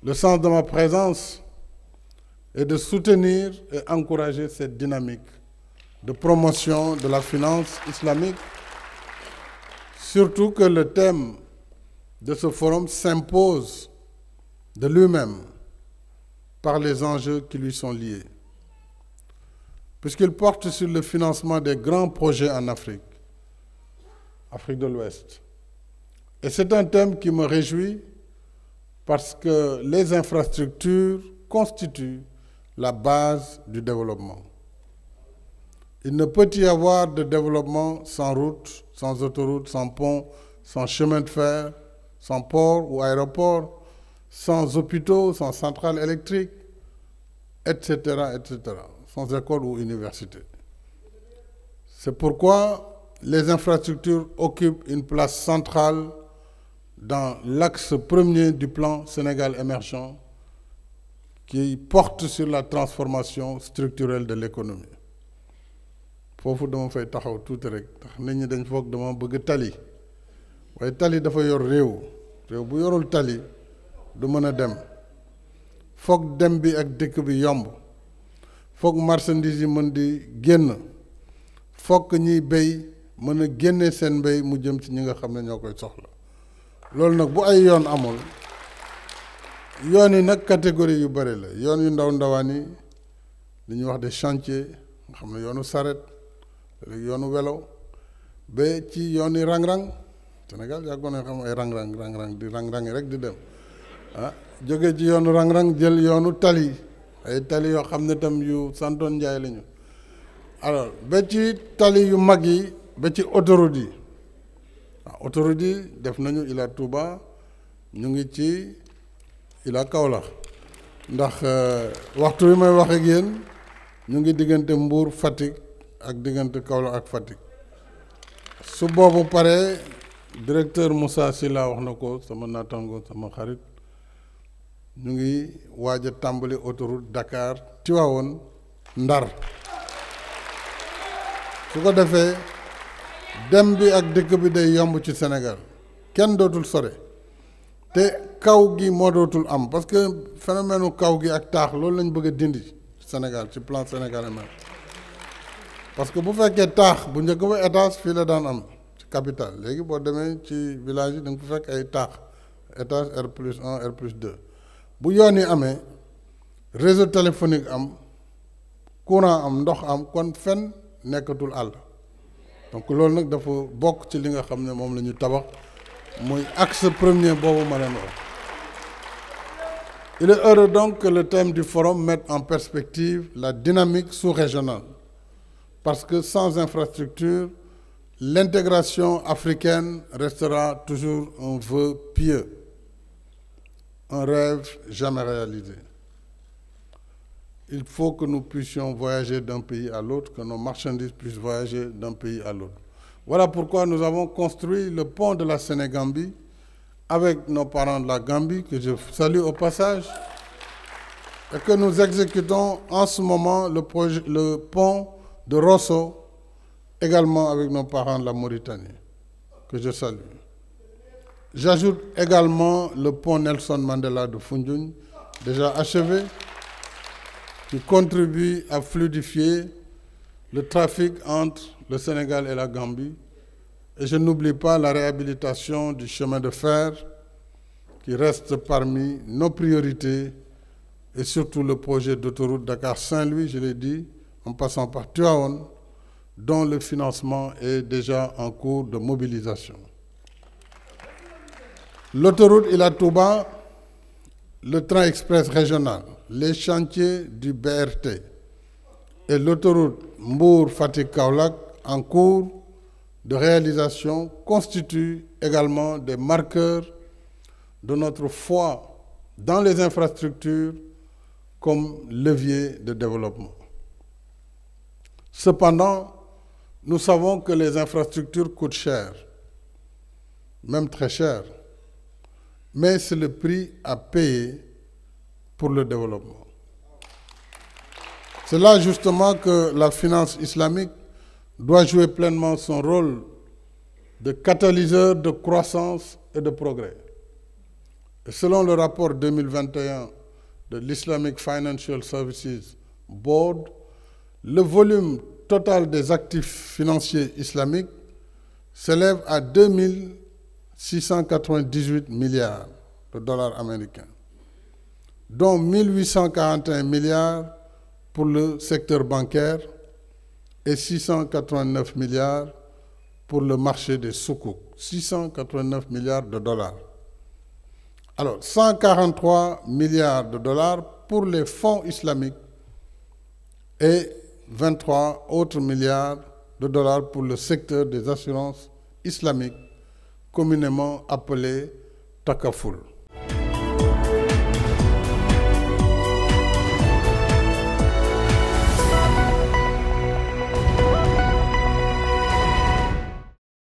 Le sens de ma présence est de soutenir et encourager cette dynamique de promotion de la finance islamique, surtout que le thème de ce forum s'impose de lui-même par les enjeux qui lui sont liés, puisqu'il porte sur le financement des grands projets en Afrique de l'Ouest. Et c'est un thème qui me réjouit parce que les infrastructures constituent la base du développement. Il ne peut y avoir de développement sans route, sans autoroute, sans pont, sans chemin de fer, sans port ou aéroport, sans hôpitaux, sans centrales électriques, etc., sans école ou université. C'est pourquoi les infrastructures occupent une place centrale dans l'axe premier du plan Sénégal émergent qui porte sur la transformation structurelle de l'économie. Foofu dama fay taxaw tuuti rek tax nit ñi dañ foog dama bëgg tali waaye tali dafa yor réew bu yorul tali du mën a dem foog dem bi ak dëkk bi yomb foog marchandise yi mën di génn foog ñiy béy mën a génne seen mbéy mu jëm ci ñi nga xam ne ñoo koy soxla loolu nag bu ay yoon amul yoon yi nag catégorie yu bëri la yoon yu ndaw ndawaan yi li ñuy wax des chantiers nga xam ne yoonu saret léegi yoonu welo ba ci yoon yi rang-rang Sénégal yàggoon na xam ay rang-rang di rang-rang rek di dem ah jóge ci yoonu rang-rang jël yoonu tali ay tali yoo xam ne tam yu santoon njaay lañu alors ba ci tali yu mag yi ba ci autoroute yi waaw autoroute yi def nañu Ila Touba ñu ngi ci Ila Kaolack ndax waxtu wi may wax ak yéen ñu ngi diggante Mbour Fatick ak diggante Kaolack ak Fatick su boobu paree directeur Moussa Sylla wax na ko sama naataango sama xarit ñu ngi waaj a tàmbali autoroute Dakar Tivaouane Ndar su ko defee dem bi ak dëkk bi day yomb ci Sénégal kenn dootul sore te kaw gi moo dootul am parce que phénomène kaw gi ak taax loolu lañ bëgg a dindi Sénégal ci plan sénégalais même parce que bu fekkee taax bu njëkk ba étage fii la daan am ci capitale léegi boo demee ci village yi da nga ko fekk ay taax étage R+1 R+2 bu yoon yi amee réseau téléphonique am courant am ndox am kon fenn nekkatul àll donc loolu nag dafa bokk ci li nga xam ne moom la ñu tabax muy axe premier boobu ma leen wax. Il est heureux donc que le thème du forum mette en perspective la dynamique sous-régionale parce que sans infrastructure l'intégration africaine restera toujours un vœu pieux, un rêve jamais réalisé. Il faut que nous puissions voyager d'un pays à l'autre, que nos marchandises puissent voyager d'un pays à l'autre. Voilà pourquoi nous avons construit le pont de la Sénégambie avec nos parents de la Gambie, que je salue au passage, et que nous exécutons en ce moment le pont de Rosso, également avec nos parents de la Mauritanie, que je salue. J'ajoute également le pont Nelson Mandela de Foundiougne, déjà achevé, qui contribue à fluidifier le trafic entre le Sénégal et la Gambie. Et je n'oublie pas la réhabilitation du chemin de fer qui reste parmi nos priorités et surtout le projet d'autoroute Dakar-Saint-Louis, je l'ai dit, en passant par Tivaouane, dont le financement est déjà en cours de mobilisation. L'autoroute Ila Touba, le train express régional, les chantiers du BRT et l'autoroute Mbour-Fatick-Kaolack en cours de réalisation constituent également des marqueurs de notre foi dans les infrastructures comme levier de développement. Cependant, nous savons que les infrastructures coûtent cher, même très cher, mais c'est le prix à payer pour le développement. C'est là justement que la finance islamique doit jouer pleinement son rôle de catalyseur de croissance et de progrès. Et selon le rapport 2021 de l'Islamic Financial Services Board, le volume total des actifs financiers islamiques s'élève à 2698 milliards de dollars américains, dont 1841 milliards pour le secteur bancaire et 689 milliards pour le marché des soukouk, 689 milliards de dollars. Alors, 143 milliards de dollars pour les fonds islamiques et 23 autres milliards de dollars pour le secteur des assurances islamiques, communément appelé Takaful.